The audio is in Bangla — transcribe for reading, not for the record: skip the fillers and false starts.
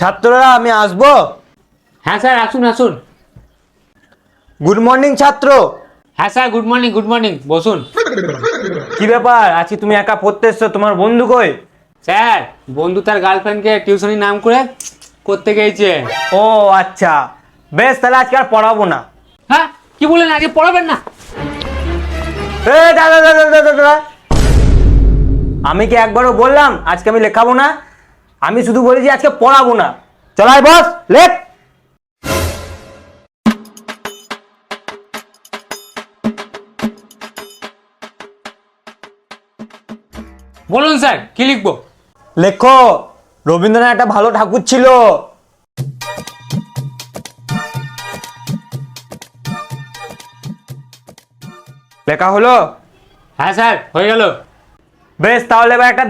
ছাত্ররা আমি আসবো? হ্যাঁ স্যার, আসুন আসুন। গুড মর্নিং ছাত্র। হ্যাঁ sir, good morning good morning, বসুন। কি ব্যাপার আজকে তুমি একা পড়তে এসছো, তোমার বন্ধু কই? স্যার, বন্ধু তার গার্লফ্রেন্ডকে টিউশনি নাম করে করতে গিয়েছে। ও আচ্ছা, বেশ তাহলে আজকে আর পড়াবো না। হ্যাঁ, কি বললেন, আজকে পড়াবেন না? এ দাদা দাদা দাদা দাদা, আমি কি একবারও বললাম আজকে আমি লেখাবো না? আমি শুধু বলেছি আজকে পড়াবো না। চলাই বস, লেখ। বলুন স্যার, কি লিখবো? লেখো, রবীন্দ্রনাথ একটা ভালো ঠাকুর ছিল। লেখা হলো? হ্যাঁ স্যার, হয়ে গেল। বেশ তাহলে এবার একটা